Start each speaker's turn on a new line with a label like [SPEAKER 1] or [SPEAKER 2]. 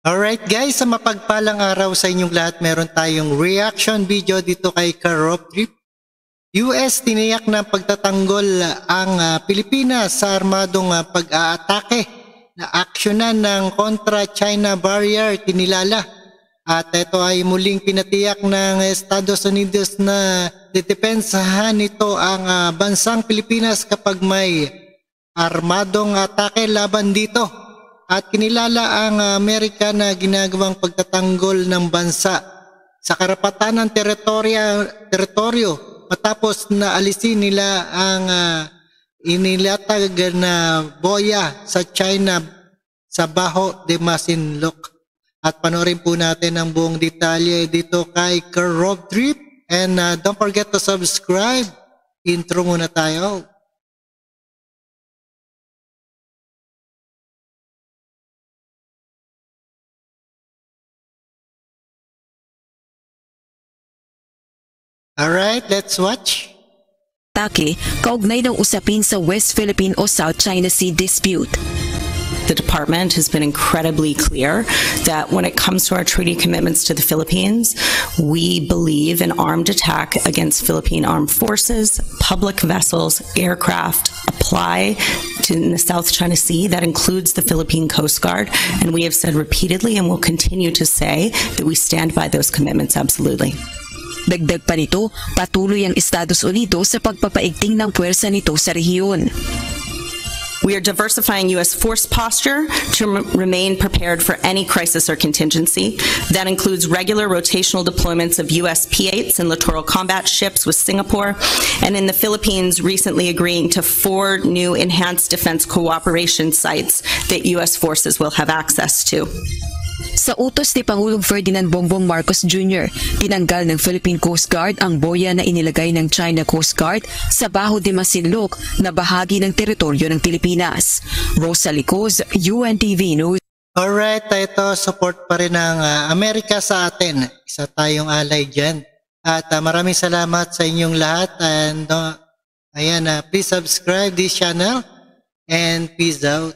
[SPEAKER 1] Alright guys, sa mapagpalang araw sa inyong lahat, meron tayong reaction video dito kay Rob Trip. US tiniyak na pagtatanggol ang Pilipinas sa armadong pag-aatake na aksyonan ng kontra China barrier tinilala. At ito ay muling pinatiyak ng Estados Unidos na dedepensahan nito ang bansang Pilipinas kapag may armadong atake laban dito. At kinilala ang Amerika na ginagawang pagtatanggol ng bansa sa karapatan ng teritoryo matapos na alisin nila ang inilatag na boya sa China sa Baho de Masinloc. At panoorin po natin ang buong detalye dito kay Rob Trip. And don't forget to subscribe. Intro muna tayo. Alright, let's watch.
[SPEAKER 2] Atake kaugnay ng usapin sa West Philippine o South China Sea dispute.
[SPEAKER 3] The department has been incredibly clear that when it comes to our treaty commitments to the Philippines, we believe an armed attack against Philippine armed forces, public vessels, aircraft apply in the South China Sea. That includes the Philippine Coast Guard. And we have said repeatedly and will continue to say that we stand by those commitments absolutely.
[SPEAKER 2] Dagdag pa nito, patuloy ang Estados Unidos sa pagpapaigting ng puwersa nito sa rehiyon.
[SPEAKER 3] We are diversifying U.S. force posture to remain prepared for any crisis or contingency. That includes regular rotational deployments of U.S. P-8s and littoral combat ships with Singapore, and in the Philippines recently agreeing to 4 new enhanced defense cooperation sites that U.S. forces will have access to.
[SPEAKER 2] Sa utos ni Pangulong Ferdinand Bongbong Marcos Jr., tinanggal ng Philippine Coast Guard ang boya na inilagay ng China Coast Guard sa Baho de Masinloc na bahagi ng teritoryo ng Pilipinas. Rosa Licos, UNTV News.
[SPEAKER 1] Alright, ito support pa rin ng Amerika sa atin. Isa tayong alay dyan. At maraming salamat sa inyong lahat. And ayan, please subscribe this channel and peace out.